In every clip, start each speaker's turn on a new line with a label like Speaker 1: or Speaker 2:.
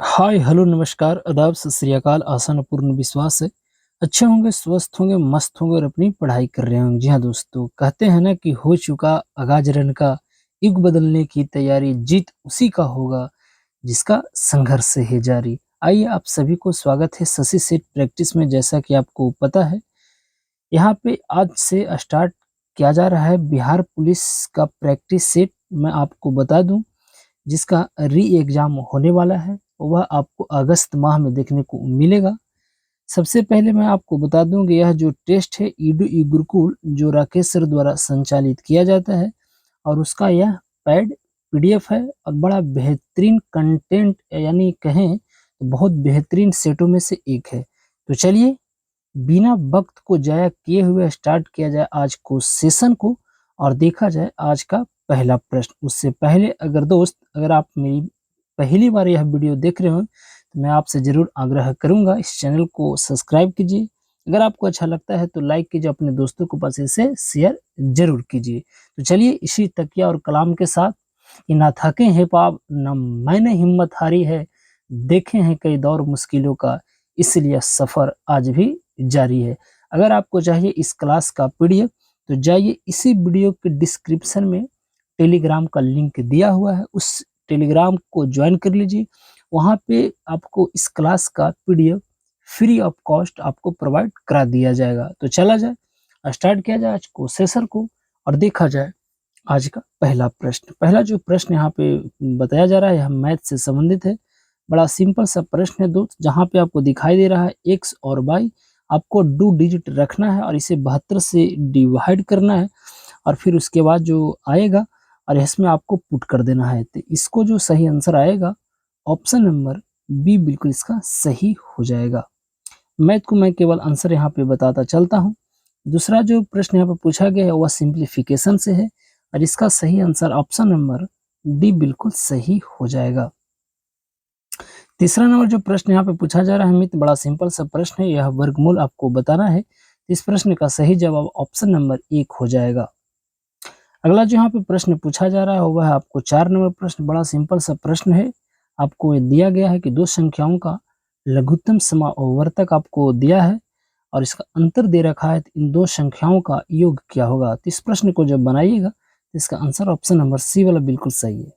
Speaker 1: Hi hello नमस्कार आदाब सत श्री अकाल। आसान और पूर्ण विश्वास है अच्छे होंगे, स्वस्थ होंगे, मस्त होंगे और अपनी पढ़ाई कर रहे होंगे। जी हाँ दोस्तों, कहते हैं ना कि हो चुका आगाज रन का, युग बदलने की तैयारी, जीत उसी का होगा जिसका संघर्ष से है जारी। आइए आप सभी को स्वागत है शशि सेठ प्रैक्टिस में। जैसा कि आपको पता है, यहाँ पे आज से स्टार्ट किया जा रहा है बिहार पुलिस का प्रैक्टिस सेट। मैं आपको बता दूं, जिसका री एग्जाम होने वाला है, वह आपको अगस्त माह में देखने को मिलेगा। सबसे पहले मैं आपको बता दूं कि यह जो टेस्ट है ईडू ई गुरुकुल जो राकेश सर द्वारा संचालित किया जाता है, और उसका यह पैड पीडीएफ है और बड़ा बेहतरीन कंटेंट, यानी कहें तो बहुत बेहतरीन सेटों में से एक है। तो चलिए बिना वक्त को जाया किए हुए स्टार्ट किया जाए आज को सेशन को, और देखा जाए आज का पहला प्रश्न। उससे पहले अगर आप मेरी पहली बार यह वीडियो देख रहे हो तो मैं आपसे जरूर आग्रह करूंगा, इस चैनल को सब्सक्राइब कीजिए। अगर आपको अच्छा लगता है तो लाइक कीजिए, अपने दोस्तों को पास इसे शेयर जरूर कीजिए। तो चलिए इसी तकिया और कलाम के साथ, कि ना थके हैं पाप न मैंने हिम्मत हारी है, देखे हैं कई दौर मुश्किलों का, इसलिए सफर आज भी जारी है। अगर आपको चाहिए इस क्लास का पीडीएफ तो जाइए इसी वीडियो के डिस्क्रिप्शन में टेलीग्राम का लिंक दिया हुआ है, उस टेलीग्राम को ज्वाइन कर लीजिए। वहाँ पे आपको इस क्लास का पीडीएफ फ्री ऑफ कॉस्ट आपको प्रोवाइड करा दिया जाएगा। तो चला जाए, स्टार्ट किया जाए आज को सेशन को, और देखा जाए आज का पहला प्रश्न। पहला जो प्रश्न यहाँ पे बताया जा रहा है, यह मैथ से संबंधित है। बड़ा सिंपल सा प्रश्न है दोस्त, जहाँ पे आपको दिखाई दे रहा है एक्स और वाई, आपको 2 डिजिट रखना है और इसे 72 से डिवाइड करना है, और फिर उसके बाद जो आएगा और इसमें आपको पुट कर देना है। तो इसको जो सही आंसर आएगा, ऑप्शन नंबर बी बिल्कुल इसका सही हो जाएगा। मैथ को मैं केवल आंसर यहाँ पे बताता चलता हूँ। दूसरा जो प्रश्न यहाँ पे पूछा गया है वह सिंप्लीफिकेशन से है, और इसका सही आंसर ऑप्शन नंबर डी बिल्कुल सही हो जाएगा। तीसरा नंबर जो प्रश्न यहाँ पे पूछा जा रहा है मित्र, बड़ा सिंपल सा प्रश्न है, यह वर्गमूल आपको बताना है। इस प्रश्न का सही जवाब ऑप्शन नंबर 1 हो जाएगा। अगला जो यहाँ पे प्रश्न पूछा जा रहा है वह है आपको 4 नंबर प्रश्न। बड़ा सिंपल सा प्रश्न है, आपको ये दिया गया है कि दो संख्याओं का लघुत्तम समावर्तक आपको दिया है और इसका अंतर दे रखा है, तो इन दो संख्याओं का योग क्या होगा। तो इस प्रश्न को जब बनाइएगा तो इसका आंसर ऑप्शन नंबर सी वाला बिल्कुल सही है।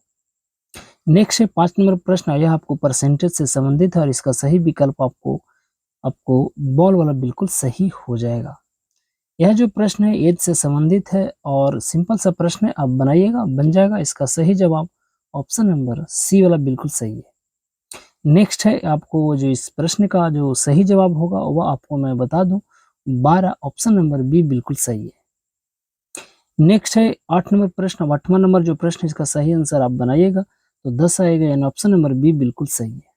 Speaker 1: नेक्स्ट है 5 नंबर प्रश्न, यह आपको परसेंटेज से संबंधित है और इसका सही विकल्प आपको आपको बॉल वाला बिल्कुल सही हो जाएगा। यह जो प्रश्न है एज से संबंधित है और सिंपल सा प्रश्न है, आप बनाइएगा बन जाएगा। इसका सही जवाब ऑप्शन नंबर सी वाला बिल्कुल सही है। नेक्स्ट है आपको जो इस प्रश्न का जो सही जवाब होगा वह आपको मैं बता दूं, 12, ऑप्शन नंबर बी बिल्कुल सही है। नेक्स्ट है 8 नंबर प्रश्न, 8वां नंबर जो प्रश्न है इसका सही आंसर आप बनाइएगा तो 10 आएगा, यानी ऑप्शन नंबर बी बिल्कुल सही है।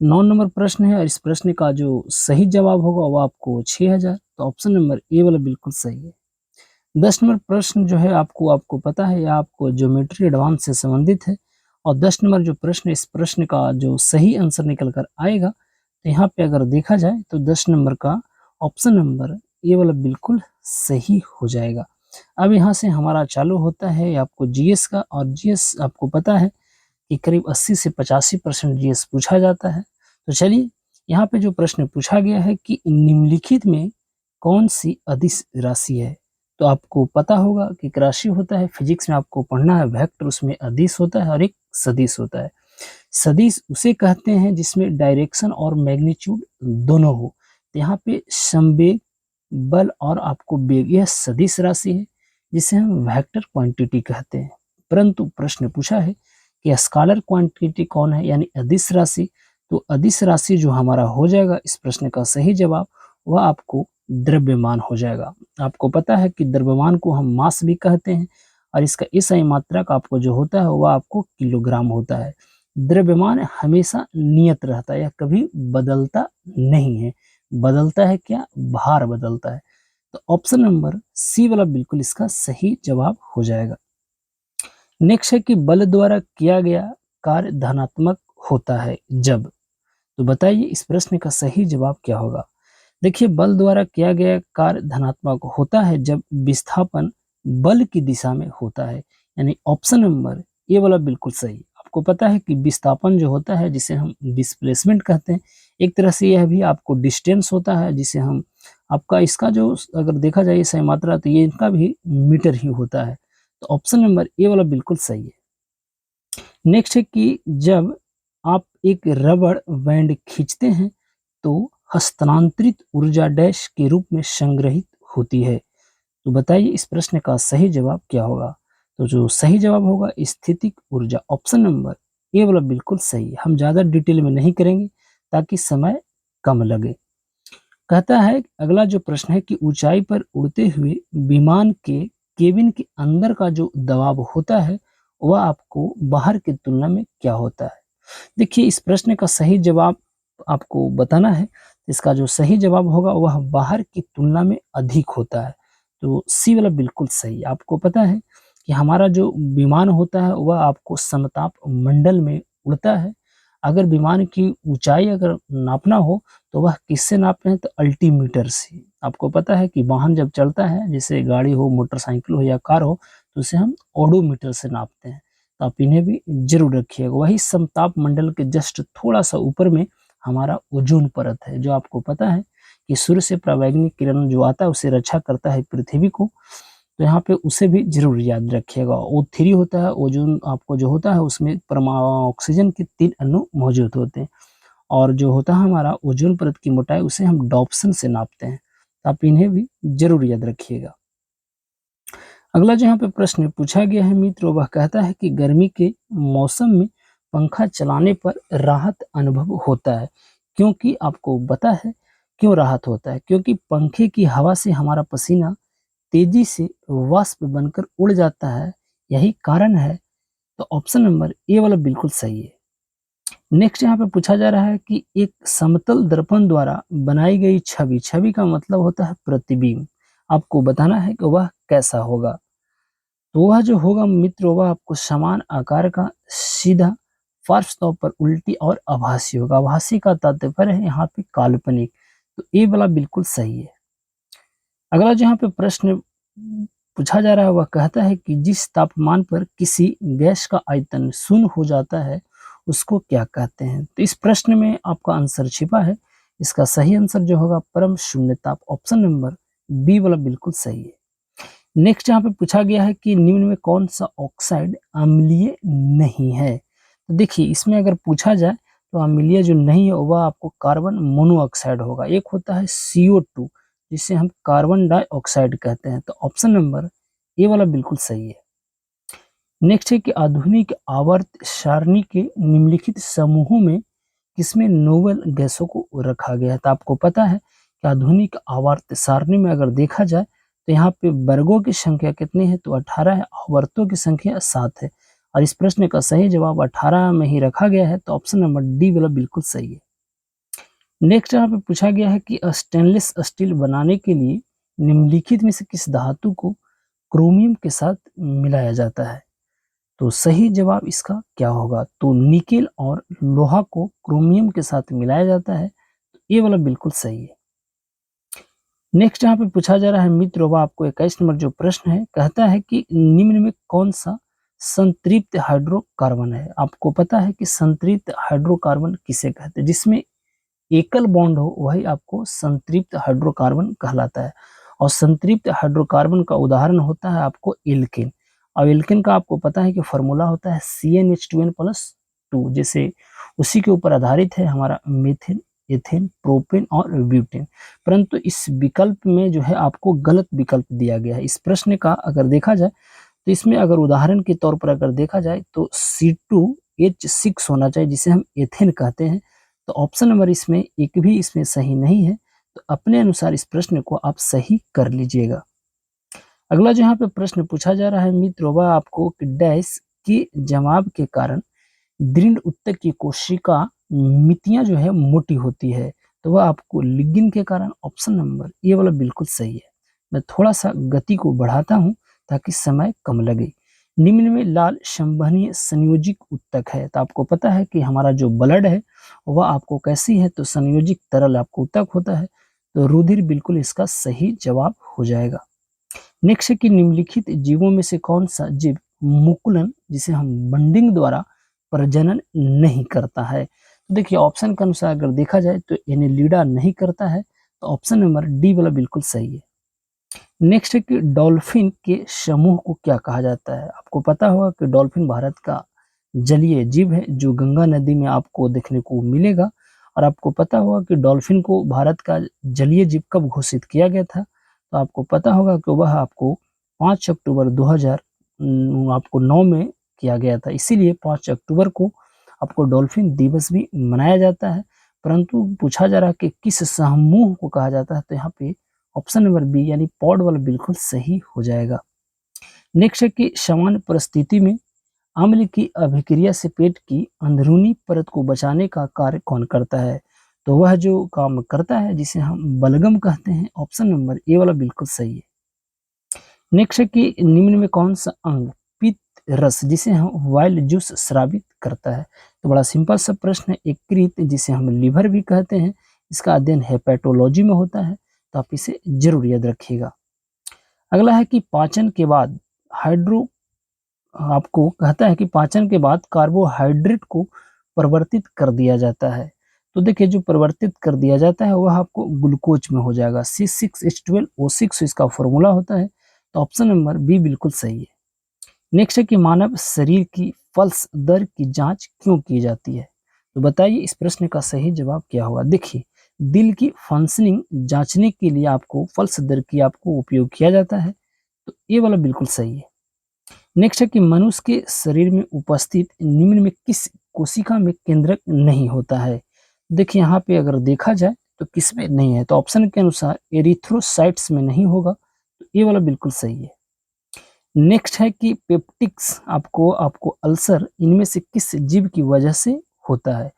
Speaker 1: 9 नंबर प्रश्न है और इस प्रश्न का जो सही जवाब होगा वो आपको 6000, तो ऑप्शन नंबर ए वाला बिल्कुल सही है। 10 नंबर प्रश्न जो है आपको आपको पता है, यह आपको ज्योमेट्री एडवांस से संबंधित है, और 10 नंबर जो प्रश्न है इस प्रश्न का जो सही आंसर निकल कर आएगा, तो यहाँ पे अगर देखा जाए तो 10 नंबर का ऑप्शन नंबर ए वाला बिल्कुल सही हो जाएगा। अब यहाँ से हमारा चालू होता है आपको जीएस का, और जीएस आपको पता है कि करीब 80 से 85% जीएस पूछा जाता है। तो चलिए यहाँ पे जो प्रश्न पूछा गया है कि निम्नलिखित में कौन सी अदिश राशि है। तो आपको पता होगा कि एक राशि होता है, फिजिक्स में आपको पढ़ना है वेक्टर, उसमें अदिश होता है और एक सदिश होता है। सदिश उसे कहते हैं जिसमें डायरेक्शन और मैग्नीट्यूड दोनों हो। तो यहाँ पे संवेग, बल और आपको वेग, यह सदिश राशि है जिसे हम वेक्टर क्वांटिटी कहते हैं। परंतु प्रश्न पूछा है कि स्केलर क्वांटिटी कौन है, यानी अदिश राशि। तो अदिश राशि जो हमारा हो जाएगा इस प्रश्न का सही जवाब, वह आपको द्रव्यमान हो जाएगा। आपको पता है कि द्रव्यमान को हम मास भी कहते हैं, और इसका एसआई मात्रक आपको जो होता है वह आपको किलोग्राम होता है। द्रव्यमान हमेशा नियत रहता है, यह कभी बदलता नहीं है। बदलता है क्या, भार बदलता है। तो ऑप्शन नंबर सी वाला बिल्कुल इसका सही जवाब हो जाएगा। नेक्स्ट है कि बल द्वारा किया गया कार्य धनात्मक होता है जब। तो बताइए इस प्रश्न का सही जवाब क्या होगा। देखिए बल द्वारा किया गया कार्य धनात्मक होता है जब विस्थापन बल की दिशा में होता है, यानी ऑप्शन नंबर ए वाला बिल्कुल सही। आपको पता है कि विस्थापन जो होता है जिसे हम डिस्प्लेसमेंट कहते हैं, एक तरह से यह भी आपको डिस्टेंस होता है जिसे हम आपका इसका जो अगर देखा जाए सही मात्रा तो ये इनका भी मीटर ही होता है। तो ऑप्शन नंबर ए वाला बिल्कुल सही है। नेक्स्ट है कि जब आप एक रबड़ बैंड खींचते हैं तो हस्तांतरित ऊर्जा डैश के रूप में संग्रहित होती है। तो बताइए इस प्रश्न का सही जवाब क्या होगा? तो जो सही जवाब होगा स्थितिक ऊर्जा, ऑप्शन नंबर ए वाला बिल्कुल सही है। हम ज़्यादा डिटेल में नहीं करेंगे ताकि समय कम लगे। कहता है अगला जो प्रश्न है कि ऊंचाई पर उड़ते हुए विमान के केबिन के अंदर का जो दबाव होता है वह आपको बाहर की तुलना में क्या होता है? देखिए इस प्रश्न का सही जवाब आपको बताना है। इसका जो सही जवाब होगा वह बाहर की तुलना में अधिक होता है। तो सी वाला बिल्कुल सही है। आपको पता है कि हमारा जो विमान होता है वह आपको समताप मंडल में उड़ता है। अगर विमान की ऊंचाई अगर नापना हो तो वह किससे नापते हैं? तो अल्टीमीटर से। आपको पता है कि वाहन जब चलता है जैसे गाड़ी हो, मोटरसाइकिल हो या कार हो तो उसे हम ओडोमीटर से नापते हैं। तो आप इन्हें भी जरूर रखिएगा। वही समताप मंडल के जस्ट थोड़ा सा ऊपर में हमारा ओजोन परत है, जो आपको पता है कि सूर्य से पराबैंगनी किरण जो आता है उसे रक्षा करता है पृथ्वी को। तो यहाँ पे उसे भी जरूर याद रखिएगा। O3 होता है, ओजोन आपको जो होता है उसमें परमाणु ऑक्सीजन के 3 अणु मौजूद होते हैं और जो होता है हमारा ओजोन परत की मोटाई उसे हम डॉप्सन से नापते हैं। तो आप इन्हें भी जरूर याद रखिएगा। अगला जो यहाँ पे प्रश्न पूछा गया है मित्रों वह कहता है कि गर्मी के मौसम में पंखा चलाने पर राहत अनुभव होता है, क्योंकि आपको पता है क्यों राहत होता है? क्योंकि पंखे की हवा से हमारा पसीना तेजी से वाष्प बनकर उड़ जाता है, यही कारण है। तो ऑप्शन नंबर ए वाला बिल्कुल सही है। नेक्स्ट यहाँ पे पूछा जा रहा है कि एक समतल दर्पण द्वारा बनाई गई छवि, छवि का मतलब होता है प्रतिबिंब, आपको बताना है कि वह कैसा होगा। तो वह जो होगा मित्रों वह आपको समान आकार का, सीधा, पार्श्व तौर पर उल्टी और आभासी होगा। आभासी का तात्पर्य है यहाँ पे काल्पनिक। तो ए वाला बिल्कुल सही है। अगला जो यहाँ पे प्रश्न पूछा जा रहा है वह कहता है कि जिस तापमान पर किसी गैस का आयतन शून्य हो जाता है उसको क्या कहते हैं? तो इस प्रश्न में आपका आंसर छिपा है। इसका सही आंसर जो होगा परम शून्य ताप, ऑप्शन नंबर बी वाला बिल्कुल सही है। नेक्स्ट यहाँ पे पूछा गया है कि निम्न में कौन सा ऑक्साइड अम्लीय नहीं है? तो देखिए इसमें अगर पूछा जाए तो अम्लीय जो नहीं है वह आपको कार्बन मोनोऑक्साइड होगा। एक होता है CO2 जिसे हम कार्बन डाइऑक्साइड कहते हैं। तो ऑप्शन नंबर ए वाला बिल्कुल सही है। नेक्स्ट है कि आधुनिक आवर्त सारणी के निम्नलिखित समूहों में किसमें नोबेल गैसों को रखा गया है? तो आपको पता है कि आधुनिक आवर्त सारणी में अगर देखा जाए तो यहाँ पे वर्गों की संख्या कितनी है? तो 18 है, आवर्तों की संख्या 7 है और इस प्रश्न का सही जवाब 18 में ही रखा गया है। तो ऑप्शन नंबर डी वाला बिल्कुल सही है। नेक्स्ट यहाँ पे पूछा गया है कि स्टेनलेस स्टील बनाने के लिए निम्नलिखित में से किस धातु को क्रोमियम के साथ मिलाया जाता है? तो सही जवाब इसका क्या होगा? तो निकेल और लोहा को क्रोमियम के साथ मिलाया जाता है। तो ये वाला बिल्कुल सही है। नेक्स्ट यहाँ पे पूछा जा रहा है मित्रों वह आपको 21 नंबर जो प्रश्न है कहता है कि निम्न में कौन सा संतृप्त हाइड्रोकार्बन है? आपको पता है कि संतृप्त हाइड्रोकार्बन किसे कहते हैं? जिसमें एकल बॉन्ड हो वही आपको संतृप्त हाइड्रोकार्बन कहलाता है और संतृप्त हाइड्रोकार्बन का उदाहरण होता है आपको एल्केन। और एल्केन का आपको पता है कि फॉर्मूला होता है CnH2n+2, जैसे उसी के ऊपर आधारित है हमारा मीथेन, एथेन, प्रोपेन और ब्यूटेन। परंतु इस विकल्प में जो है आपको गलत विकल्प दिया गया है। इस प्रश्न का अगर देखा जाए तो इसमें अगर उदाहरण के तौर पर अगर देखा जाए तो C2H6 होना चाहिए जिसे हम एथेन कहते हैं। तो ऑप्शन नंबर इसमें एक भी इसमें सही नहीं है। तो अपने अनुसार इस प्रश्न को आप सही कर लीजिएगा। अगला जो यहाँ पे प्रश्न पूछा जा रहा है मित्रों वह आपको कि डैश के जवाब के कारण दृढ़ उत्तक की कोशिका मितियां जो है मोटी होती है। तो वह आपको लिग्निन के कारण, ऑप्शन नंबर ये वाला बिल्कुल सही है। मैं थोड़ा सा गति को बढ़ाता हूँ ताकि समय कम लगे। निम्न में लाल संवहनीय संयोजिक उत्तक है। तो आपको पता है कि हमारा जो ब्लड है वह आपको कैसी है? तो संयोजिक तरल आपको उत्तक होता है। तो रुधिर बिल्कुल इसका सही जवाब हो जाएगा। नेक्स्ट है कि निम्नलिखित जीवों में से कौन सा जीव मुकुलन जिसे हम बंडिंग द्वारा प्रजनन नहीं करता है। तो देखिए ऑप्शन के अनुसार अगर देखा जाए तो एनेलिडा नहीं करता है, तो ऑप्शन नंबर डी वाला बिल्कुल सही है। नेक्स्ट है कि डॉल्फिन के समूह को क्या कहा जाता है। आपको पता होगा कि डॉल्फिन भारत का जलीय जीव है जो गंगा नदी में आपको देखने को मिलेगा। और आपको पता होगा कि डॉल्फिन को भारत का जलीय जीव कब घोषित किया गया था, तो आपको पता होगा कि वह आपको 5 अक्टूबर 2009 में किया गया था। इसीलिए 5 अक्टूबर को आपको डॉल्फिन दिवस भी मनाया जाता है। परंतु पूछा जा रहा है कि किस समूह को कहा जाता है, तो यहाँ पे ऑप्शन नंबर बी यानी पॉड वाला बिल्कुल सही हो जाएगा। नेक्स्ट है कि समान परिस्थिति में अम्ल की अभिक्रिया से पेट की अंदरूनी परत को बचाने का कार्य कौन करता है, तो वह जो काम करता है जिसे हम बलगम कहते हैं, ऑप्शन नंबर ए वाला बिल्कुल सही है। नेक्स्ट है कि निम्न में कौन सा अंग पित्त रस जिसे हम वाइल्ड जूस स्रावित करता है, तो बड़ा सिंपल सा प्रश्न है। यकृत जिसे हम लिवर भी कहते हैं, इसका अध्ययन हेपेटोलॉजी में होता है, तो आप इसे जरूर याद रखिएगा। अगला है कि पाचन के बाद हाइड्रो आपको कहता है कि पाचन के बाद कार्बोहाइड्रेट को परिवर्तित कर दिया जाता है। तो देखिए जो परिवर्तित कर दिया जाता है वह आपको ग्लूकोज में हो जाएगा, C6H12O6 इसका फॉर्मूला होता है, तो ऑप्शन नंबर बी बिल्कुल सही है। नेक्स्ट है कि मानव शरीर की पल्स दर की जांच क्यों की जाती है, तो बताइए इस प्रश्न का सही जवाब क्या होगा। देखिए दिल की फंक्शनिंग जांचने के लिए आपको पल्स दर की आपको उपयोग किया जाता है, तो ये वाला बिल्कुल सही है। नेक्स्ट है कि मनुष्य के शरीर में उपस्थित निम्न में किस कोशिका में केंद्रक नहीं होता है। देखिए यहाँ पे अगर देखा जाए तो किसमें नहीं है, तो ऑप्शन के अनुसार एरिथ्रोसाइट्स में नहीं होगा, तो ये वाला बिल्कुल सही है। नेक्स्ट है कि पेप्टिक्स आपको आपको अल्सर इनमें से किस जीव की वजह से होता है,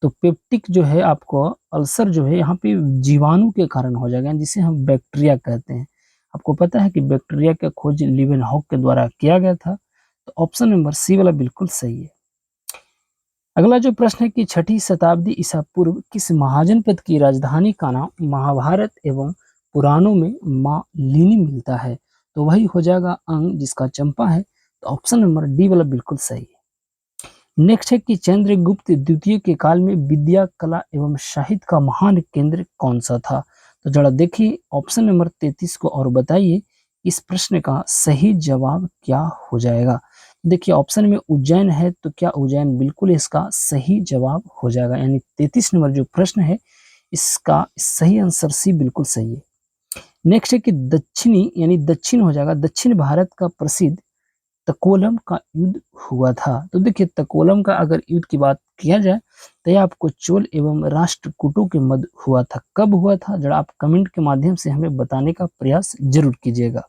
Speaker 1: तो पेप्टिक जो है आपको अल्सर जो है यहाँ पे जीवाणु के कारण हो जाएगा जिसे हम बैक्टीरिया कहते हैं। आपको पता है कि बैक्टीरिया का खोज लीवेनहॉक के द्वारा किया गया था, तो ऑप्शन नंबर सी वाला बिल्कुल सही है। अगला जो प्रश्न है कि 6ठी शताब्दी ईसा पूर्व किस महाजनपद की राजधानी का नाम महाभारत एवं पुराणों में माँ लीनी मिलता है, तो वही हो जाएगा अंग जिसका चंपा है, तो ऑप्शन नंबर डी वाला बिल्कुल सही है। नेक्स्ट है कि चंद्रगुप्त द्वितीय के काल में विद्या कला एवं साहित्य का महान केंद्र कौन सा था, तो जरा देखिए ऑप्शन नंबर 33 को और बताइए इस प्रश्न का सही जवाब क्या हो जाएगा। देखिए ऑप्शन में उज्जैन है, तो क्या उज्जैन बिल्कुल इसका सही जवाब हो जाएगा, यानी 33 नंबर जो प्रश्न है इसका सही आंसर सी बिल्कुल सही है। नेक्स्ट है कि दक्षिणी यानी दक्षिण हो जाएगा, दक्षिण भारत का प्रसिद्ध तकोलम का युद्ध हुआ था। तो देखिए तकोलम का अगर युद्ध की बात किया जाए तो यह आपको चोल एवं राष्ट्रकूटों के मध्य हुआ था। कब हुआ था जरा आप कमेंट के माध्यम से हमें बताने का प्रयास जरूर कीजिएगा।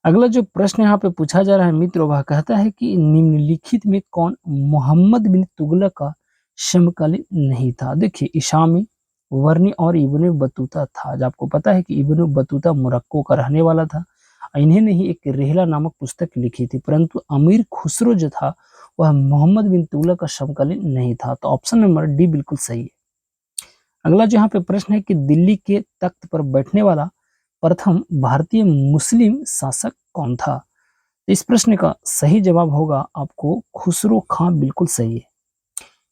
Speaker 1: अगला जो प्रश्न यहाँ पे पूछा जा रहा है मित्रों, वह कहता है कि निम्नलिखित में कौन मोहम्मद बिन तुगलक का समकालीन नहीं था। देखिए इशामी, वर्नी और इब्न बतूता था। जो आपको पता है कि इब्न बतूता मोरक्को का रहने वाला था, इन्हें ने ही एक रिहला नामक पुस्तक लिखी थी, परंतु अमीर खुसरो जो था वह मोहम्मद बिन तुगलक का समकालीन नहीं था, तो ऑप्शन नंबर डी बिल्कुल सही है। अगला जो यहाँ पे प्रश्न है कि दिल्ली के तख्त पर बैठने वाला प्रथम भारतीय मुस्लिम शासक कौन था, तो इस प्रश्न का सही जवाब होगा आपको खुसरो खां, बिल्कुल सही है।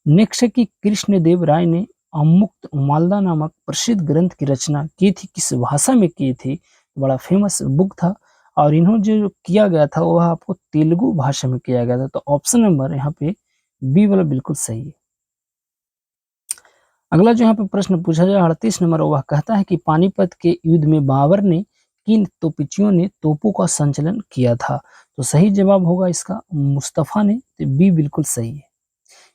Speaker 1: नेक्स्ट है कि कृष्णदेव राय ने अमुक्त मालदा नामक प्रसिद्ध ग्रंथ की रचना की थी, किस भाषा में की थी, बड़ा फेमस बुक था, और इन्हों जो किया गया था वह आपको तेलुगु भाषा में किया गया था, तो ऑप्शन नंबर यहाँ पे बी वाला बिल्कुल सही है। अगला जो यहाँ पे प्रश्न पूछा जाए 38 नंबर, वह कहता है कि पानीपत के युद्ध में बाबर ने किन तोपचियों ने तोपों का संचालन किया था, तो सही जवाब होगा इसका मुस्तफा ने, तो बी बिल्कुल सही है।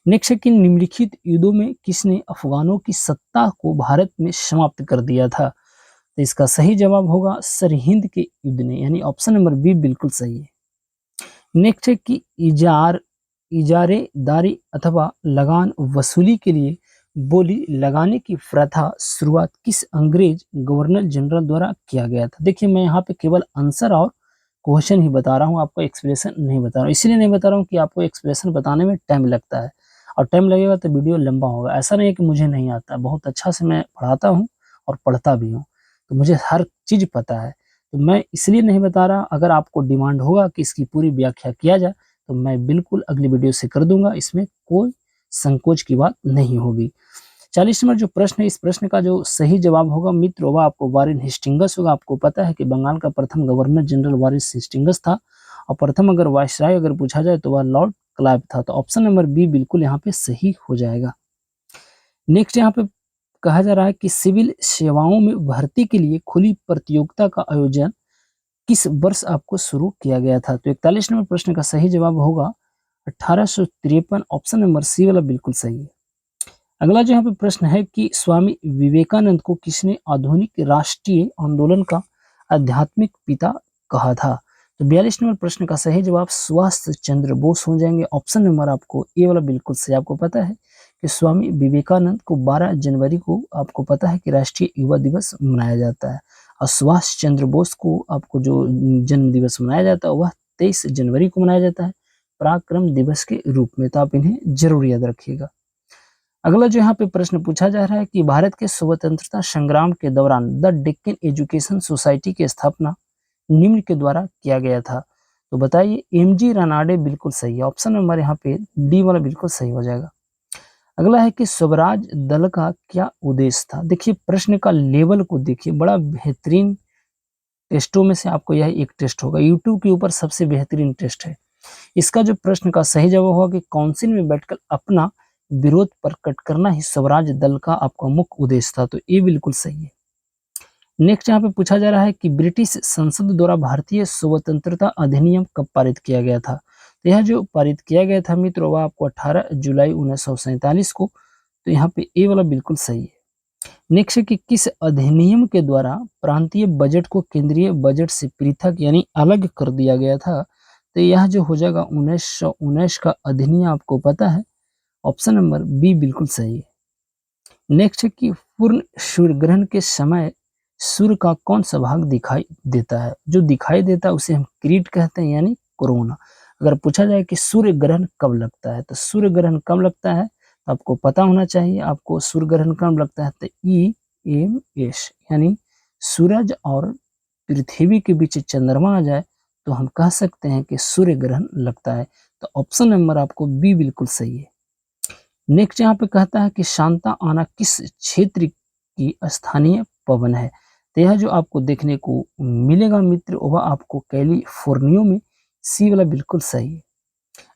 Speaker 1: नेक्स्ट है कि निम्नलिखित युद्धों में किसने अफगानों की सत्ता को भारत में समाप्त कर दिया था, तो इसका सही जवाब होगा सरहिंद के युद्ध ने, यानी ऑप्शन नंबर बी बिल्कुल सही है। नेक्स्ट है कि इजारेदारी अथवा लगान वसूली के लिए बोली लगाने की प्रथा शुरुआत किस अंग्रेज गवर्नर जनरल द्वारा किया गया था। देखिए मैं यहाँ पे केवल आंसर और क्वेश्चन ही बता रहा हूँ, आपको एक्सप्लेनेशन नहीं बता रहा हूँ। इसलिए नहीं बता रहा हूँ कि आपको एक्सप्लेनेशन बताने में टाइम लगता है, और टाइम लगेगा तो वीडियो लंबा होगा। ऐसा नहीं है कि मुझे नहीं आता, बहुत अच्छा से मैं पढ़ाता हूँ और पढ़ता भी हूँ, तो मुझे हर चीज़ पता है, तो मैं इसलिए नहीं बता रहा। अगर आपको डिमांड होगा कि इसकी पूरी व्याख्या किया जाए तो मैं बिल्कुल अगली वीडियो से कर दूंगा, इसमें कोई संकोच की बात नहीं होगी। 40 नंबर जो प्रश्न है, इस प्रश्न का जो सही जवाब होगा मित्र वह आपको वारेन हेस्टिंगस होगा। आपको पता है कि बंगाल का प्रथम गवर्नर जनरल वारेन हेस्टिंगस था और प्रथम अगर वायसराय अगर पूछा जाए तो वह लॉर्ड क्लाइव था। तो ऑप्शन नंबर बी बिल्कुल यहाँ पे सही हो जाएगा। नेक्स्ट यहाँ पे कहा जा रहा है कि सिविल सेवाओं में भर्ती के लिए खुली प्रतियोगिता का आयोजन किस वर्ष आपको शुरू किया गया था। तो 41 नंबर प्रश्न का सही जवाब होगा 1853। ऑप्शन नंबर सी वाला बिल्कुल सही है। अगला जो यहाँ पे प्रश्न है कि स्वामी विवेकानंद को किसने आधुनिक राष्ट्रीय आंदोलन का आध्यात्मिक पिता कहा था। तो 42 नंबर प्रश्न का सही जवाब सुभाष चंद्र बोस हो जाएंगे। ऑप्शन नंबर आपको ए वाला बिल्कुल सही। आपको पता है कि स्वामी विवेकानंद को 12 जनवरी को आपको पता है कि राष्ट्रीय युवा दिवस मनाया जाता है और सुभाष चंद्र बोस को आपको जो जन्म दिवस मनाया जाता है वह 23 जनवरी को मनाया जाता है पराक्रम दिवस के रूप में। तो आप इन्हें जरूर याद रखिएगा। अगला जो यहाँ पे प्रश्न पूछा जा रहा है कि भारत के स्वतंत्रता संग्राम के दौरान द डेक्कन एजुकेशन सोसाइटी की स्थापना निम्न के द्वारा किया गया था। तो बताइए एमजी रानाडे बिल्कुल सही है। ऑप्शन नंबर यहाँ पे डी वाला बिल्कुल सही हो जाएगा। अगला है कि स्वराज दल का क्या उद्देश्य था। देखिए प्रश्न का लेवल को देखिए, बड़ा बेहतरीन टेस्टों में से आपको यह एक टेस्ट होगा, यूट्यूब के ऊपर सबसे बेहतरीन टेस्ट है। इसका जो प्रश्न का सही जवाब होगा कि काउंसिल में बैठकर अपना विरोध प्रकट करना ही स्वराज दल का आपका मुख्य उद्देश्य था। तो ये बिल्कुल सही है। नेक्स्ट यहाँ पे पूछा जा रहा है कि ब्रिटिश संसद द्वारा भारतीय स्वतंत्रता अधिनियम कब पारित किया गया था। तो यह जो पारित किया गया था मित्रों वह आपको 18 जुलाई 1947 को। तो यहाँ पे ए वाला बिल्कुल सही है। नेक्स्ट है कि किस अधिनियम के द्वारा प्रांतीय बजट को केंद्रीय बजट से पृथक यानी अलग कर दिया गया था। तो यह जो हो जाएगा 1919 का अधिनियम आपको पता है। ऑप्शन नंबर बी बिल्कुल सही है। नेक्स्ट है कि पूर्ण सूर्य ग्रहण के समय सूर्य का कौन सा भाग दिखाई देता है। जो दिखाई देता है उसे हम क्रीट कहते हैं यानी कोरोना। अगर पूछा जाए कि सूर्य ग्रहण कब लगता है तो सूर्य ग्रहण कब लगता है तो आपको पता होना चाहिए। आपको सूर्य ग्रहण कब लगता है तो EMS यानी सूरज और पृथ्वी के बीच चंद्रमा आ जाए तो हम कह सकते हैं कि सूर्य ग्रहण लगता है। तो ऑप्शन नंबर आपको बी बिल्कुल सही है। नेक्स्ट यहाँ पे कहता है कि शांता आना किस क्षेत्र की स्थानीय पवन है। तो यह जो आपको देखने को मिलेगा मित्र वह आपको कैलिफोर्निया में। सी वाला बिल्कुल सही है।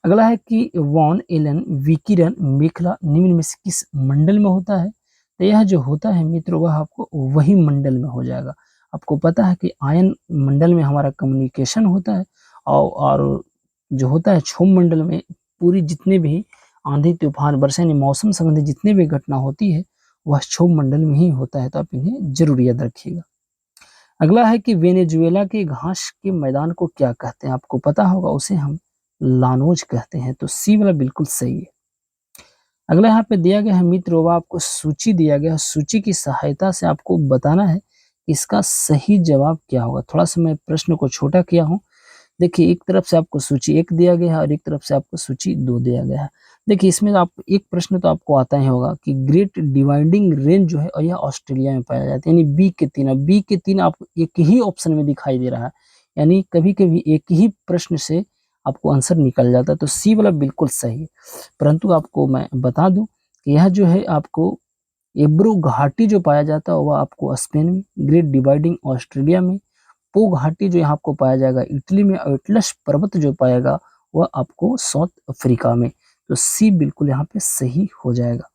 Speaker 1: अगला है कि वॉन एलन विकिरण मेखला निम्न में से किस मंडल में होता है। तो यह जो होता है मित्र वह आपको वही मंडल में हो जाएगा। आपको पता है कि आयन मंडल में हमारा कम्युनिकेशन होता है और जो होता है क्षोभ मंडल में पूरी जितने भी आंधी तूफान वर्षा यानी मौसम संबंधी जितने भी घटना होती है वह क्षोभ मंडल में ही होता है। तो आप इन्हें जरूर याद रखिएगा। अगला है कि वेनेजुएला के घास के मैदान को क्या कहते हैं। आपको पता होगा उसे हम लानोज कहते हैं। तो सी वाला बिल्कुल सही है। अगला यहाँ पे दिया गया है मित्र वह आपको सूची दिया गया है। सूची की सहायता से आपको बताना है इसका सही जवाब क्या होगा। थोड़ा सा मैं प्रश्न को छोटा किया हूँ। देखिए एक तरफ से आपको सूची 1 दिया गया है और एक तरफ से आपको सूची 2 दिया गया है। देखिए इसमें आप एक प्रश्न तो आपको आता ही होगा कि ग्रेट डिवाइडिंग रेंज जो है और यह ऑस्ट्रेलिया में पाया जाता है यानी बी के 3। अब बी के 3 आपको एक ही ऑप्शन में दिखाई दे रहा है यानी कभी कभी एक ही प्रश्न से आपको आंसर निकल जाता है। तो सी वाला बिल्कुल सही है। परंतु आपको मैं बता दूं कि यह जो है आपको एब्रो घाटी जो पाया जाता है वह आपको स्पेन में, ग्रेट डिवाइडिंग ऑस्ट्रेलिया में, पो घाटी जो यहाँ आपको पाया जाएगा इटली में और एटलस पर्वत जो पाएगा वह आपको साउथ अफ्रीका में। तो सी बिल्कुल यहाँ पे सही हो जाएगा।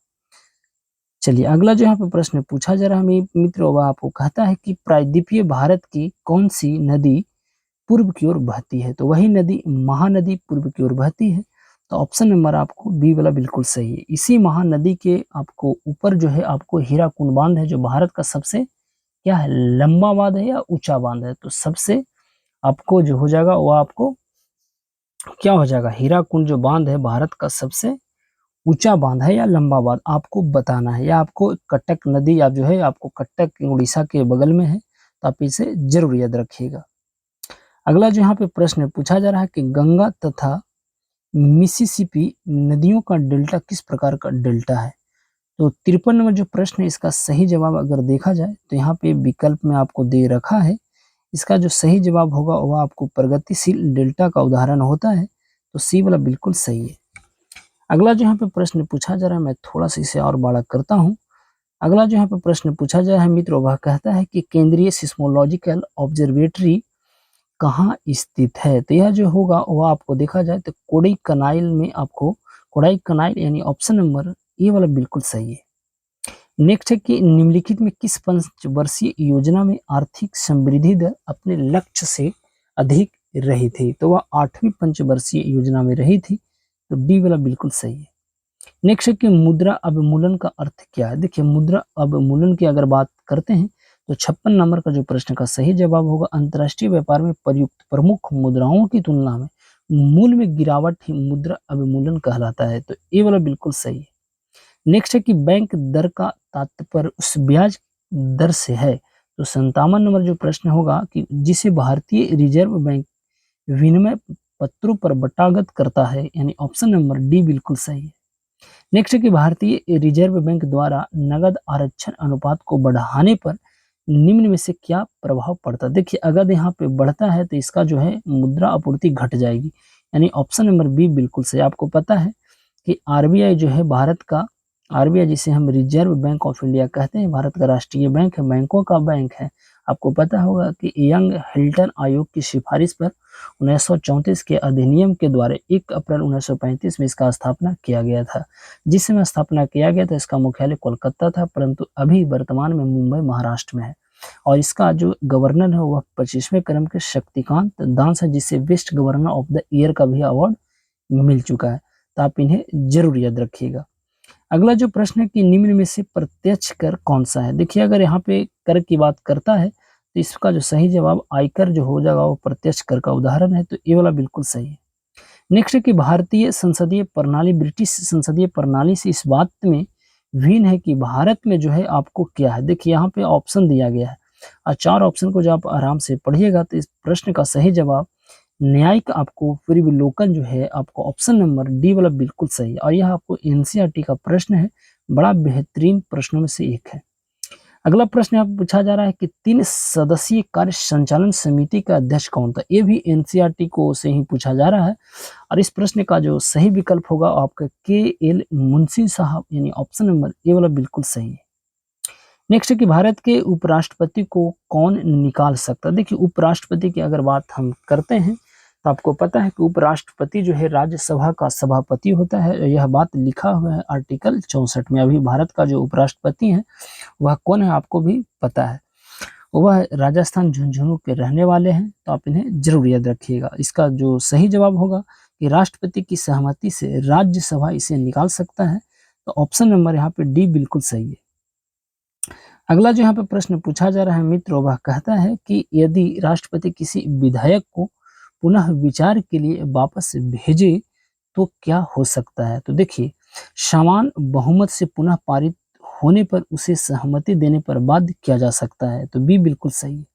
Speaker 1: चलिए अगला जो यहाँ पे प्रश्न पूछा जा रहा है मित्र वह आपको कहता है कि प्रायद्वीपीय भारत की कौन सी नदी पूर्व की ओर बहती है। तो वही नदी महानदी पूर्व की ओर बहती है। तो ऑप्शन नंबर आपको बी वाला बिल्कुल सही है। इसी महानदी के आपको ऊपर जो है आपको हीराकुंड बांध है जो भारत का सबसे क्या है लंबा बांध है या ऊंचा बांध है। तो सबसे आपको जो हो जाएगा वो आपको क्या हो जाएगा हीराकुंड जो बांध है भारत का सबसे ऊंचा बांध है या लंबा बांध आपको बताना है। या आपको कटक नदी या जो है आपको कटक उड़ीसा के बगल में है तो आप इसे जरूर याद रखिएगा। अगला जो यहाँ पे प्रश्न पूछा जा रहा है कि गंगा तथा मिसिसिपी नदियों का डेल्टा किस प्रकार का डेल्टा है। तो 53 नंबर जो प्रश्न है इसका सही जवाब अगर देखा जाए तो यहाँ पे विकल्प में आपको दे रखा है। इसका जो सही जवाब होगा वह आपको प्रगतिशील डेल्टा का उदाहरण होता है। तो सी वाला बिल्कुल सही है। अगला जो यहाँ पे प्रश्न पूछा जा रहा है, मैं थोड़ा सा इसे और बड़ा करता हूँ। अगला जो यहाँ पे प्रश्न पूछा जा रहा है मित्रों, वह कहता है कि केंद्रीय सिस्मोलॉजिकल ऑब्जर्वेटरी कहाँ स्थित है। तो यह जो होगा वह आपको देखा जाए तो कोडाईकनाल में, आपको कोडाईकनाल यानी ऑप्शन नंबर ए वाला बिल्कुल सही है। नेक्स्ट है कि निम्नलिखित में किस पंचवर्षीय योजना में आर्थिक समृद्धि दर अपने लक्ष्य से अधिक रही थी। तो वह 8वीं पंचवर्षीय योजना में रही थी, तो डी वाला बिल्कुल सही है। नेक्स्ट है कि मुद्रा अवमूलन का अर्थ क्या है। देखिए मुद्रा अवमूलन की अगर बात करते हैं तो 56 नंबर का जो प्रश्न का सही जवाब होगा, अंतर्राष्ट्रीय व्यापार में प्रयुक्त प्रमुख मुद्राओं की तुलना में मूल्य में गिरावट ही मुद्रा अवमूलन कहलाता है, तो ये वाला बिल्कुल सही है। नेक्स्ट है कि बैंक दर का तात्पर्य उस ब्याज दर से है, तो 57 नंबर जो प्रश्न होगा कि जिसे भारतीय रिजर्व बैंक विनिमय पत्रों पर बटागत करता है, यानी ऑप्शन नंबर डी बिल्कुल सही है। नेक्स्ट है कि भारतीय रिजर्व बैंक द्वारा नगद आरक्षण अनुपात को बढ़ाने पर निम्न में से क्या प्रभाव पड़ता है। देखिए अगर यहाँ पे बढ़ता है तो इसका जो है मुद्रा आपूर्ति घट जाएगी, यानी ऑप्शन नंबर बी बिल्कुल सही। आपको पता है कि आरबीआई जो है भारत का, आरबीआई जिसे हम रिजर्व बैंक ऑफ इंडिया कहते हैं, भारत का राष्ट्रीय बैंक है, बैंकों का बैंक है। आपको पता होगा कि यंग हिल्टन आयोग की सिफारिश पर 1934 के अधिनियम के द्वारा 1 अप्रैल 1935 में इसका स्थापना किया गया था। जिस समय स्थापना किया गया था इसका मुख्यालय कोलकाता था, परंतु अभी वर्तमान में मुंबई महाराष्ट्र में है। और इसका जो गवर्नर है वह 25वें क्रम के शक्तिकांत दास है, जिसे best governor of the year का भी अवार्ड मिल चुका है। तो आप इन्हें जरूर याद रखिएगा। अगला जो प्रश्न है कि निम्न में से प्रत्यक्ष कर कौन सा है। देखिए अगर यहाँ पे कर की बात करता है तो इसका जो सही जवाब आयकर जो हो जाएगा वो प्रत्यक्ष कर का उदाहरण है, तो ये वाला बिल्कुल सही है। नेक्स्ट है कि भारतीय संसदीय प्रणाली ब्रिटिश संसदीय प्रणाली से इस बात में भिन्न है कि भारत में जो है आपको क्या है। देखिए यहाँ पे ऑप्शन दिया गया है और 4 ऑप्शन को जब आप आराम से पढ़िएगा तो इस प्रश्न का सही जवाब न्यायिक आपको परिविलोकन जो है आपको ऑप्शन नंबर डी वाला बिल्कुल सही है। और यह आपको एनसीईआरटी का प्रश्न है, बड़ा बेहतरीन प्रश्नों में से एक है। अगला प्रश्न यहाँ पूछा जा रहा है कि 3 सदस्यीय कार्य संचालन समिति का अध्यक्ष कौन था। ये भी एनसीईआरटी को से ही पूछा जा रहा है और इस प्रश्न का जो सही विकल्प होगा आपका के एल मुंशी साहब, यानी ऑप्शन नंबर ए वाला बिल्कुल सही है। नेक्स्ट है कि भारत के उपराष्ट्रपति को कौन निकाल सकता है। देखिए उपराष्ट्रपति की अगर बात हम करते हैं तो आपको पता है कि उपराष्ट्रपति जो है राज्यसभा का सभापति होता है। यह बात लिखा हुआ है आर्टिकल 64 में। अभी भारत का जो उपराष्ट्रपति है वह कौन है आपको भी पता है, वह राजस्थान झुंझुनू के रहने वाले हैं, तो आप इन्हें जरूर याद रखिएगा। इसका जो सही जवाब होगा कि राष्ट्रपति की सहमति से राज्यसभा इसे निकाल सकता है, तो ऑप्शन नंबर यहाँ पे डी बिल्कुल सही है। अगला जो यहाँ पे प्रश्न पूछा जा रहा है मित्रों, वह कहता है कि यदि राष्ट्रपति किसी विधायक को पुनः विचार के लिए वापस भेजे तो क्या हो सकता है। तो देखिए समान बहुमत से पुनः पारित होने पर उसे सहमति देने पर बाध्य किया जा सकता है, तो बी बिल्कुल सही है।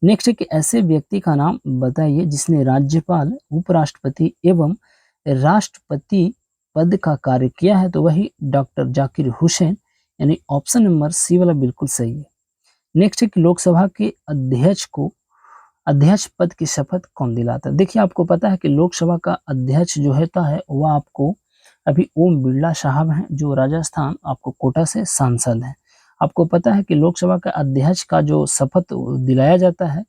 Speaker 1: नेक्स्ट है कि ऐसे व्यक्ति का नाम बताइए जिसने राज्यपाल, उपराष्ट्रपति एवं राष्ट्रपति पद का कार्य किया है, तो वही डॉक्टर जाकिर हुसैन, यानी ऑप्शन नंबर सी वाला बिल्कुल सही है। नेक्स्ट है कि लोकसभा के अध्यक्ष को अध्यक्ष पद की शपथ कौन दिलाता है। देखिए आपको पता है कि लोकसभा का अध्यक्ष जो होता है वह आपको अभी ओम बिरला साहब हैं, जो राजस्थान आपको कोटा से सांसद हैं। आपको पता है कि लोकसभा का अध्यक्ष का जो शपथ दिलाया जाता है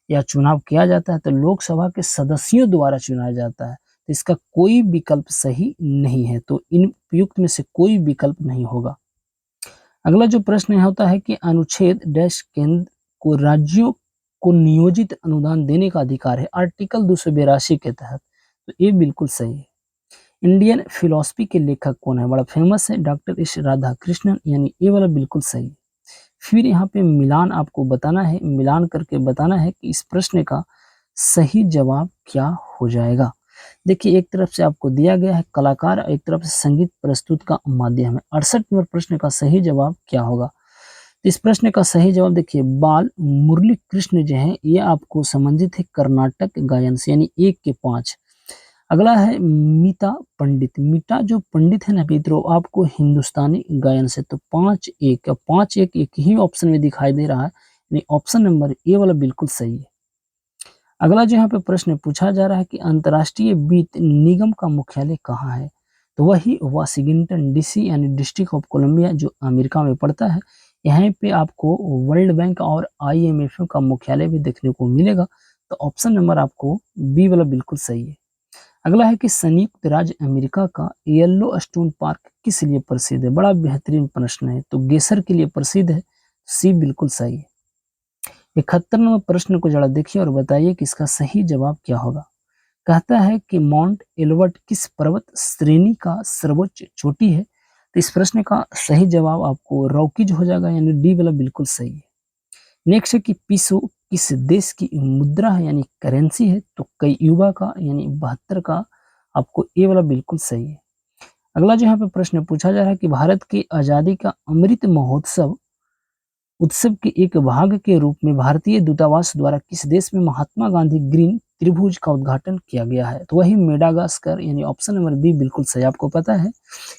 Speaker 1: या चुनाव किया जाता है तो लोकसभा के सदस्यों द्वारा चुनाया जाता है, तो इसका कोई विकल्प सही नहीं है, तो इन उपयुक्त में से कोई विकल्प नहीं होगा। अगला जो प्रश्न होता है कि अनुच्छेद डैश केंद्र को राज्यों को नियोजित अनुदान देने का अधिकार है आर्टिकल 282 के तहत, तो ये बिल्कुल सही है। इंडियन फिलॉसफी के लेखक कौन है, बड़ा फेमस है, डॉक्टर एस राधा कृष्णन, यानी ये वाला बिल्कुल सही है। फिर यहाँ पे मिलान आपको बताना है, मिलान करके बताना है कि इस प्रश्न का सही जवाब क्या हो जाएगा। देखिए एक तरफ से आपको दिया गया है कलाकार, एक तरफ से संगीत प्रस्तुत का माध्यम है। 68 नंबर प्रश्न का सही जवाब क्या होगा। इस प्रश्न का सही जवाब देखिए बाल मुरली कृष्ण जो है ये आपको संबंधित है कर्नाटक गायन से, यानी 1 के 5। अगला है मीता पंडित, मीता जो पंडित है ना मित्रों आपको हिंदुस्तानी गायन से, तो 5-1 एक ही ऑप्शन में दिखाई दे रहा है, यानी ऑप्शन नंबर ए वाला बिल्कुल सही है। अगला जो यहाँ पे प्रश्न पूछा जा रहा है कि अंतर्राष्ट्रीय वित्त निगम का मुख्यालय कहाँ है? तो वही वाशिंगटन डीसी यानी डिस्ट्रिक्ट ऑफ कोलंबिया जो अमेरिका में पड़ता है। यहाँ पे आपको वर्ल्ड बैंक और आईएमएफ का मुख्यालय भी देखने को मिलेगा। तो ऑप्शन नंबर आपको बी वाला बिल्कुल सही है। अगला है कि संयुक्त राज्य अमेरिका का येलो स्टोन पार्क किस लिए प्रसिद्ध है? बड़ा बेहतरीन प्रश्न है। तो गेसर के लिए प्रसिद्ध है। सी बिल्कुल सही है। 71वें प्रश्न को जरा देखिए और बताइए कि इसका सही जवाब क्या होगा। कहता है कि माउंट एल्बर्ट किस पर्वत श्रेणी का सर्वोच्च चोटी है? तो इस प्रश्न का सही जवाब आपको रॉकीज हो जाएगा, यानी डी वाला बिल्कुल सही है। नेक्स्ट है कि पीसो किस देश की मुद्रा है यानी करेंसी है? तो कई युवा का यानी 72 का आपको ए वाला बिल्कुल सही है। अगला जो यहाँ पे प्रश्न पूछा जा रहा है कि भारत की आजादी का अमृत महोत्सव उत्सव के एक भाग के रूप में भारतीय दूतावास द्वारा किस देश में महात्मा गांधी ग्रीन त्रिभुज का उद्घाटन किया गया है? तो वही मेडागास्कर, यानी ऑप्शन नंबर बी बिल्कुल सही। आपको पता है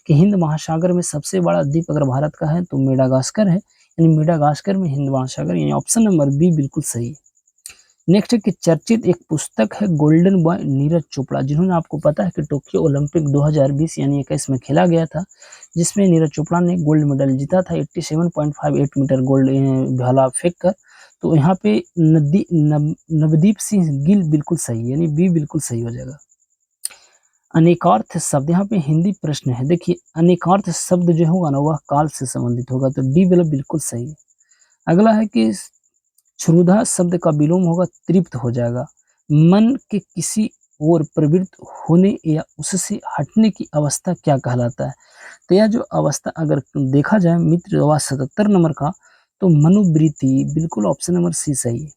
Speaker 1: कि हिंद महासागर में सबसे बड़ा द्वीप अगर भारत का है तो मेडागास्कर है, यानी मेडागास्कर में हिंद महासागर, यानी ऑप्शन नंबर बी बिल्कुल सही है। नेक्स्ट है कि चर्चित एक पुस्तक है गोल्डन बॉय नीरज चोपड़ा, जिन्होंने आपको पता है कि टोक्यो ओलंपिक 2020 यानी 21 में खेला गया था, जिसमें नीरज चोपड़ा ने गोल्ड मेडल जीता था 87.58 मीटर गोल्ड भाला फेंक कर। तो यहाँ पे नवदीप सिंह गिल बिल्कुल सही, यानी बी बिल्कुल सही हो जाएगा। अनेकार्थ शब्द, यहाँ पे हिंदी प्रश्न है। देखिए अनेकार्थ शब्द जो होगा ना वह काल से संबंधित होगा, तो डी वाला बिल्कुल सही है। अगला है कि क्षुधा शब्द का विलोम होगा तृप्त हो जाएगा। मन के किसी ओर प्रवृत्त होने या उससे हटने की अवस्था क्या कहलाता है? तो यह जो अवस्था अगर देखा जाए मित्र 77 नंबर का, तो मनोवृत्ति, बिल्कुल ऑप्शन नंबर सी सही है।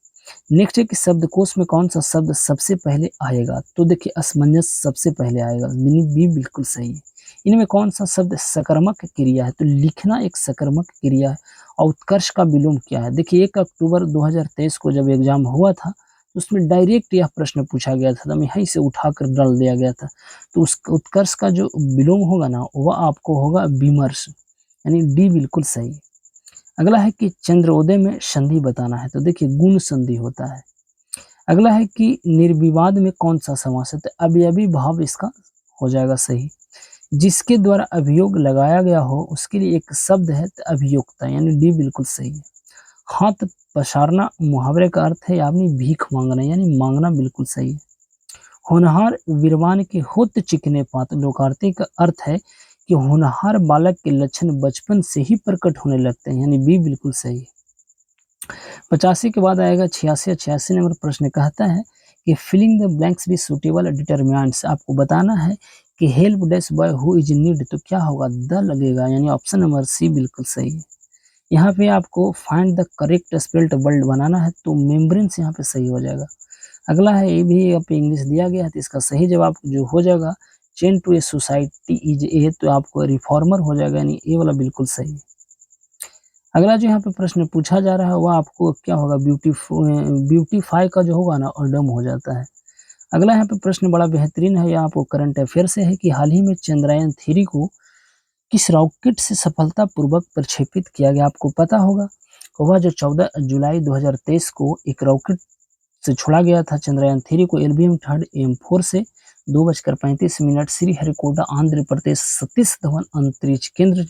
Speaker 1: नेक्स्ट है कि शब्दकोश में कौन सा शब्द सबसे पहले आएगा? तो देखिए असमंजस सबसे पहले आएगा, बी बिल्कुल सही है। इनमें कौन सा शब्द सकर्मक क्रिया है? तो लिखना एक सकर्मक क्रिया है। और उत्कर्ष का विलोम क्या है? देखिए 1 अक्टूबर 2023 को जब एग्जाम हुआ था तो उसमें डायरेक्ट यह प्रश्न पूछा गया था, तो यहीं से उठाकर डाल दिया गया था। तो उस उत्कर्ष का जो विलोम होगा ना वह आपको होगा विमर्श, यानी डी बिल्कुल सही। अगला है कि चंद्रोदय में संधि बताना है, तो देखिए गुण संधि होता है। अगला है कि निर्विवाद में कौन सा समास है? तो अवयवी भाव इसका हो जाएगा सही। जिसके द्वारा अभियोग लगाया गया हो उसके लिए एक शब्द है तो अभियोक्ता, यानी डी बिल्कुल सही है। हाथ पसारना मुहावरे का अर्थ है आपने भीख मांगना, यानी मांगना बिल्कुल सही है। होनहार वीरवान के होत चिकने पात, लोकार्ती का अर्थ है कि होनहार बालक के लक्षण बचपन से ही प्रकट होने लगते हैं, यानी बी बिल्कुल सही है। 85 के बाद आएगा 86। 86 नंबर प्रश्न कहता है कि फिलिंग द ब्लैंक्स भी सूटेबल डिटरमिनेंट्स, आपको बताना है कि help dash boy who is need, तो क्या होगा? द लगेगा, यानी ऑप्शन नंबर सी बिल्कुल सही है। यहाँ पे आपको find the correct spelled word बनाना है, तो मेम्ब्रेन्स यहाँ पे सही हो जाएगा। अगला है ये भी यहाँ पे इंग्लिश दिया गया है, तो इसका सही जवाब जो हो जाएगा chain to a society is A, तो आपको रिफॉर्मर हो जाएगा, यानी ए वाला बिल्कुल सही है। अगला जो यहाँ पे प्रश्न पूछा जा रहा है वह आपको क्या होगा? ब्यूटीफाई का जो होगा ना डम हो जाता है। अगला यहाँ पे प्रश्न बड़ा बेहतरीन है, यह आपको करंट अफेयर से है कि हाल ही में चंद्रयान 3 को किस रॉकेट से सफलतापूर्वक प्रक्षेपित किया गया? आपको पता होगा वह जो 14 जुलाई 2023 को एक रॉकेट से छोड़ा गया था चंद्रयान 3 को एलवीएम थर्ड एम4 से 2:35 श्रीहरिकोटा आंध्र प्रदेश सतीश धवन अंतरिक्ष केंद्र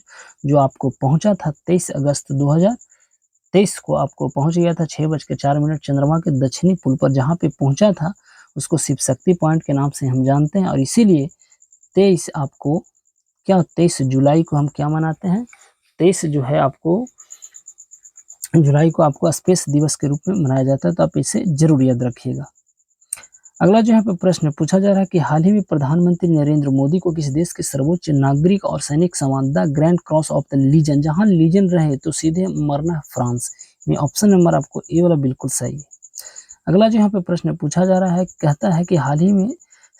Speaker 1: जो आपको पहुंचा था 23 अगस्त 2023 को आपको पहुंच गया था 6:04 चंद्रमा के दक्षिणी पुल पर जहां पे पहुंचा था उसको शिव शक्ति पॉइंट के नाम से हम जानते हैं, और इसीलिए 23 आपको क्या 23 जुलाई को हम क्या मनाते हैं? 23 जो है आपको जुलाई को आपको स्पेस दिवस के रूप में मनाया जाता है, तो आप इसे जरूर याद रखिएगा। अगला जो यहाँ पे प्रश्न पूछा जा रहा है कि हाल ही में प्रधानमंत्री नरेंद्र मोदी को किस देश के सर्वोच्च नागरिक और सैनिक सम्मान the grand cross of the legion, जहां लीजन रहे तो सीधे मरना है फ्रांस, यानी ऑप्शन नंबर आपको ए वाला बिल्कुल सही है। अगला जो यहाँ पे प्रश्न पूछा जा रहा है कहता है कि हाल ही में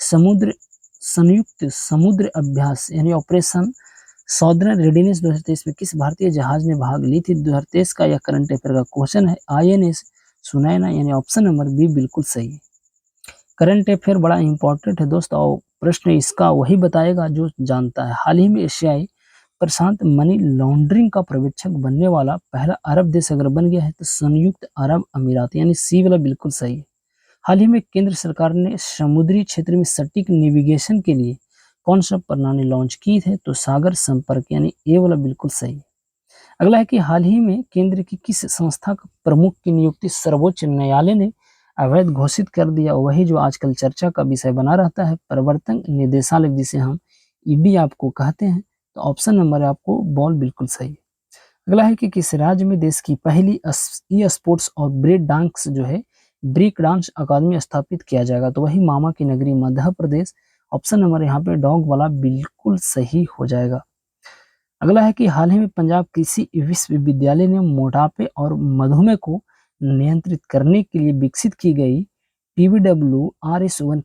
Speaker 1: संयुक्त समुद्र अभ्यास यानी ऑपरेशन सॉदर्न रेडिनेस 2023 में किस भारतीय जहाज ने भाग ली थी? 2023 का यह करंट अफेयर का क्वेश्चन है। आईएनएस सुनैना, यानी ऑप्शन नंबर बी बिल्कुल सही है। करंट अफेयर बड़ा इंपॉर्टेंट है दोस्तों, और प्रश्न इसका वही बताएगा जो जानता है। हाल ही में एशियाई प्रशांत मनी लॉन्ड्रिंग का पर्यवेक्षक बनने वाला पहला अरब देश अगर बन गया है तो संयुक्त अरब अमीरात, यानी सी वाला बिल्कुल सही है। हाल ही में केंद्र सरकार ने समुद्री क्षेत्र में सटीक नेविगेशन के लिए कौन सा प्रणाली लॉन्च की है? तो सागर संपर्क, यानी ये वाला बिल्कुल सही है। अगला है कि हाल ही में केंद्र की किस संस्था का प्रमुख की नियुक्ति सर्वोच्च न्यायालय ने अवैध घोषित कर दिया? वही जो आजकल चर्चा का विषय बना रहता है, प्रवर्तन निदेशालय, जिसे हम ईडी आपको कहते हैं। तो ऑप्शन नंबर है आपको बॉल बिल्कुल सही है। अगला है कि किस राज्य में देश की पहली ई स्पोर्ट्स और ब्रेक डांस अकादमी स्थापित किया जाएगा? तो वही मामा की नगरी मध्य प्रदेश। ऑप्शन नंबर यहाँ पे डॉग वाला बिल्कुल सही हो जाएगा। अगला है कि हाल ही में पंजाब कृषि विश्वविद्यालय ने मोटापे और मधुमेह को नियंत्रित करने के लिए विकसित की गई पीवीडब्ल्यू RS1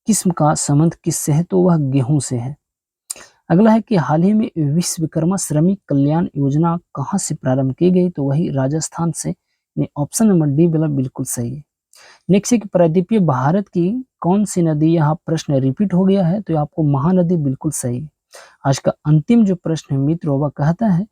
Speaker 1: किस्म का संबंध किससे है? तो वह गेहूं से है। अगला है कि हाल ही में विश्वकर्मा श्रमिक कल्याण योजना कहाँ से प्रारंभ की गई? तो वही राजस्थान से। ऑप्शन नंबर डी वाला बिल्कुल सही है। नेक्स्ट है कि प्रायद्वीपीय भारत की कौन सी नदी, यहाँ प्रश्न रिपीट हो गया है, तो आपको महानदी बिल्कुल सही है। आज का अंतिम जो प्रश्न है मित्रों, वह कहता है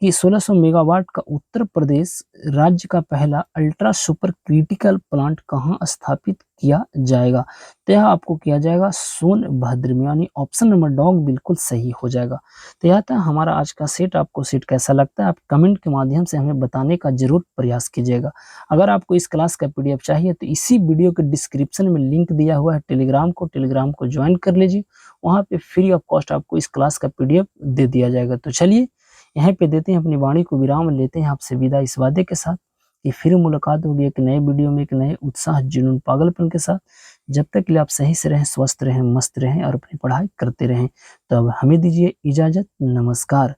Speaker 1: कि 1600 मेगावाट का उत्तर प्रदेश राज्य का पहला अल्ट्रा सुपर क्रिटिकल प्लांट कहाँ स्थापित किया जाएगा? तो यह आपको किया जाएगा सोनभद्र में, यानी ऑप्शन नंबर डॉग बिल्कुल सही हो जाएगा। तो यह था हमारा आज का सेट। आपको सेट कैसा लगता है आप कमेंट के माध्यम से हमें बताने का जरूर प्रयास कीजिएगा। अगर आपको इस क्लास का PDF चाहिए तो इसी वीडियो के डिस्क्रिप्शन में लिंक दिया हुआ है टेलीग्राम को ज्वाइन कर लीजिए। वहाँ पे फ्री ऑफ कॉस्ट आपको इस क्लास का PDF दे दिया जाएगा। तो चलिए यहाँ पे देते हैं अपनी वाणी को विराम, लेते हैं आपसे विदा इस वादे के साथ कि फिर मुलाकात होगी एक नए वीडियो में, एक नए उत्साह, जुनून, पागलपन के साथ। जब तक के लिए आप सही से रहें, स्वस्थ रहें, मस्त रहें और अपनी पढ़ाई करते रहें। तो अब हमें दीजिए इजाजत। नमस्कार।